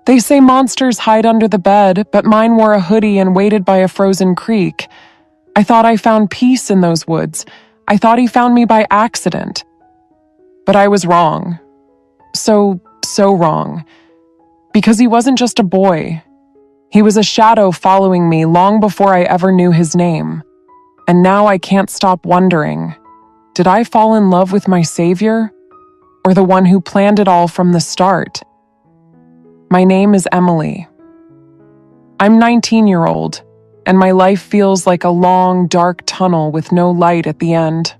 They say monsters hide under the bed, but mine wore a hoodie and waited by a frozen creek. I thought I found peace in those woods. I thought he found me by accident. But I was wrong. So wrong. Because he wasn't just a boy. He was a shadow following me long before I ever knew his name. And now I can't stop wondering, did I fall in love with my savior? Or the one who planned it all from the start? My name is Emily. I'm 19-year-old, and my life feels like a long, dark tunnel with no light at the end.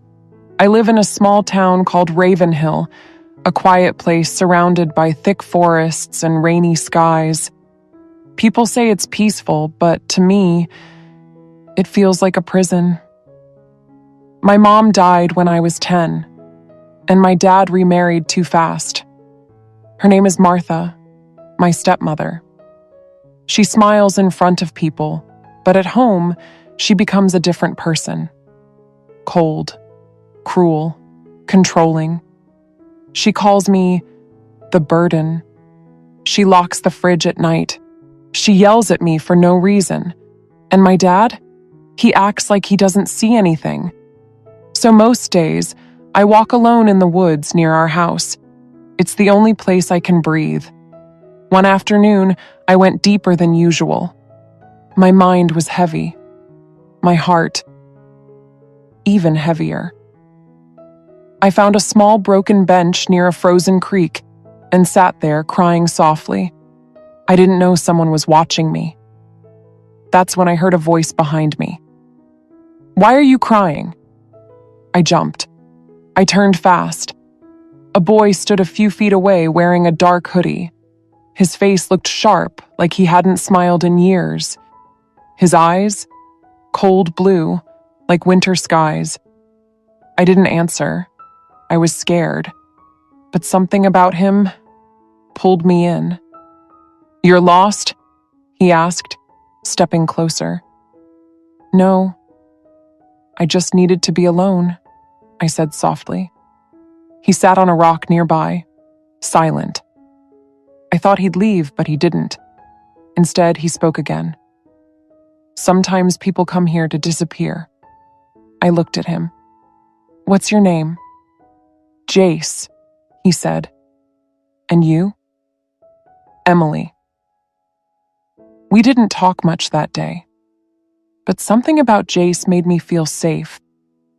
I live in a small town called Ravenhill, a quiet place surrounded by thick forests and rainy skies. People say it's peaceful, but to me, it feels like a prison. My mom died when I was 10, and my dad remarried too fast. Her name is Martha, my stepmother. She smiles in front of people, but at home, she becomes a different person. Cold, cruel, controlling. She calls me the burden. She locks the fridge at night. She yells at me for no reason. And my dad? He acts like he doesn't see anything. So most days, I walk alone in the woods near our house. It's the only place I can breathe. One afternoon, I went deeper than usual. My mind was heavy. My heart, even heavier. I found a small broken bench near a frozen creek and sat there crying softly. I didn't know someone was watching me. That's when I heard a voice behind me. "Why are you crying?" I jumped. I turned fast. A boy stood a few feet away wearing a dark hoodie. His face looked sharp, like he hadn't smiled in years. His eyes, cold blue, like winter skies. I didn't answer. I was scared. But something about him pulled me in. "You're lost?" he asked, stepping closer. "No. I just needed to be alone," I said softly. He sat on a rock nearby, silent. I thought he'd leave, but he didn't. Instead, he spoke again. "Sometimes people come here to disappear." I looked at him. "What's your name?" "Jace," he said. "And you?" "Emily." We didn't talk much that day. But something about Jace made me feel safe,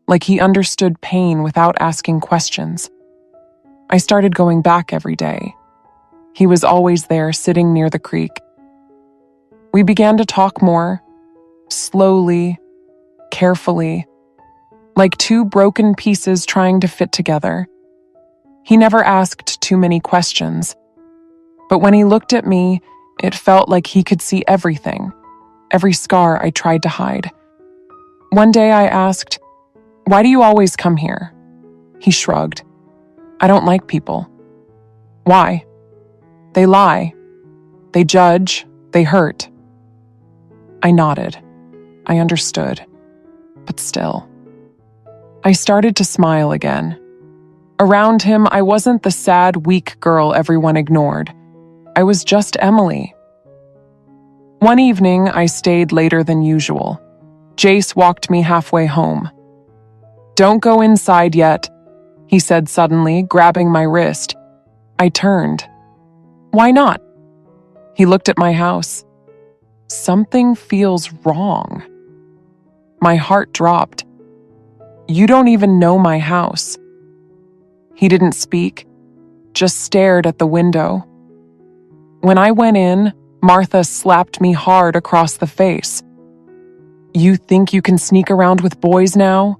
like he understood pain without asking questions. I started going back every day. He was always there, sitting near the creek. We began to talk more, slowly, carefully, like two broken pieces trying to fit together. He never asked too many questions, but when he looked at me, it felt like he could see everything, every scar I tried to hide. One day I asked, "Why do you always come here?" He shrugged. "I don't like people." "Why?" "They lie. They judge. They hurt." I nodded. I understood. But still. I started to smile again. Around him, I wasn't the sad, weak girl everyone ignored. I was just Emily. One evening, I stayed later than usual. Jace walked me halfway home. "Don't go inside yet," he said suddenly, grabbing my wrist. I turned. "Why not?" He looked at my house. "Something feels wrong." My heart dropped. "You don't even know my house." He didn't speak, just stared at the window. When I went in, Martha slapped me hard across the face. "You think you can sneak around with boys now?"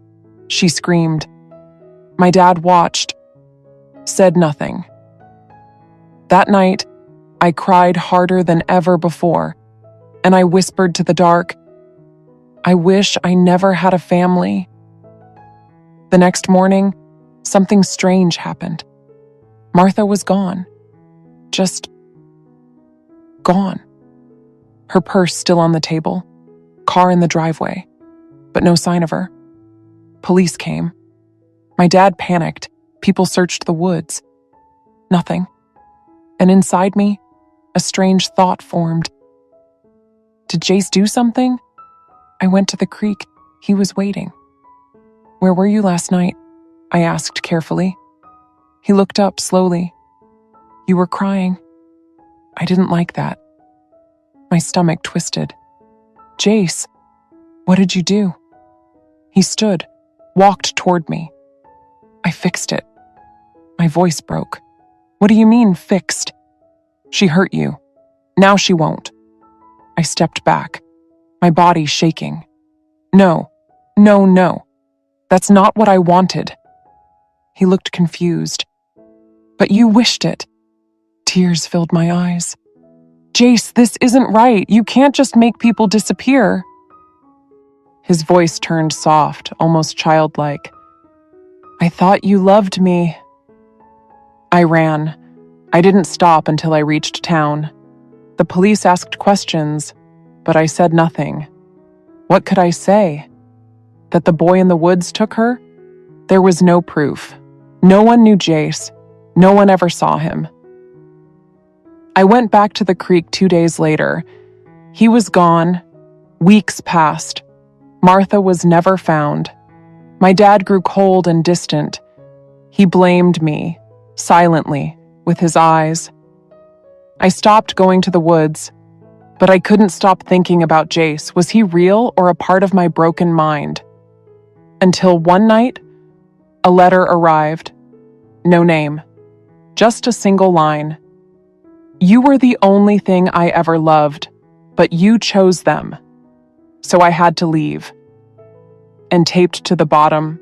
she screamed. My dad watched, said nothing. That night, I cried harder than ever before, and I whispered to the dark, "I wish I never had a family." The next morning, something strange happened. Martha was gone. Just gone. Her purse still on the table, car in the driveway, but no sign of her. Police came. My dad panicked. People searched the woods. Nothing. And inside me, A strange thought formed. Did Jace do something? I went to the creek. He was waiting. Where were you last night? I asked carefully. He looked up slowly. You were crying. I didn't like that. My stomach twisted. Jace, what did you do? He stood, walked toward me. I fixed it. My voice broke. What do you mean, fixed? She hurt you. Now she won't. I stepped back, my body shaking. No. That's not what I wanted. He looked confused. But you wished it. Tears filled my eyes. Jace, this isn't right. You can't just make people disappear. His voice turned soft, almost childlike. I thought you loved me. I ran. I didn't stop until I reached town. The police asked questions, but I said nothing. What could I say? That the boy in the woods took her? There was no proof. No one knew Jace. No one ever saw him. I went back to the creek 2 days later. He was gone. Weeks passed. Martha was never found. My dad grew cold and distant. He blamed me, silently, with his eyes. I stopped going to the woods, but I couldn't stop thinking about Jace. Was he real or a part of my broken mind? Until one night, a letter arrived. No name. Just a single line. You were the only thing I ever loved, but you chose them. So I had to leave. And taped to the bottom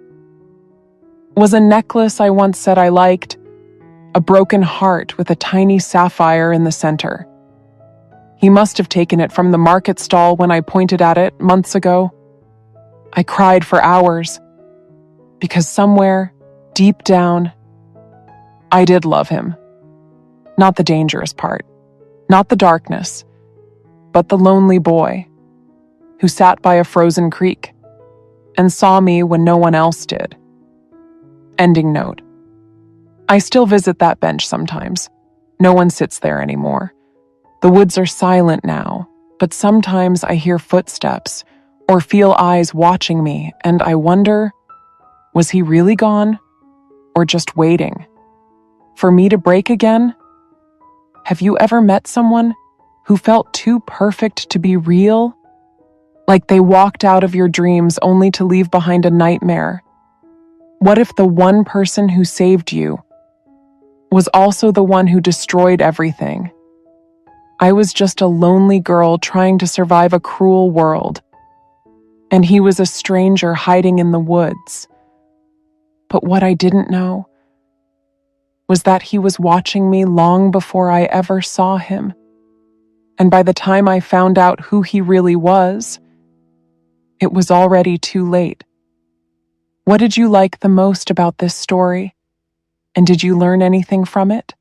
was a necklace I once said I liked, a broken heart with a tiny sapphire in the center. He must have taken it from the market stall when I pointed at it months ago. I cried for hours, because somewhere, deep down, I did love him. Not the dangerous part, not the darkness, but the lonely boy who sat by a frozen creek and saw me when no one else did. Ending note. I still visit that bench sometimes. No one sits there anymore. The woods are silent now, but sometimes I hear footsteps or feel eyes watching me, and I wonder, was he really gone or just waiting for me to break again? Have you ever met someone who felt too perfect to be real? Like they walked out of your dreams only to leave behind a nightmare? What if the one person who saved you was also the one who destroyed everything? I was just a lonely girl trying to survive a cruel world, and he was a stranger hiding in the woods. But what I didn't know was that he was watching me long before I ever saw him. And by the time I found out who he really was, it was already too late. What did you like the most about this story? And did you learn anything from it?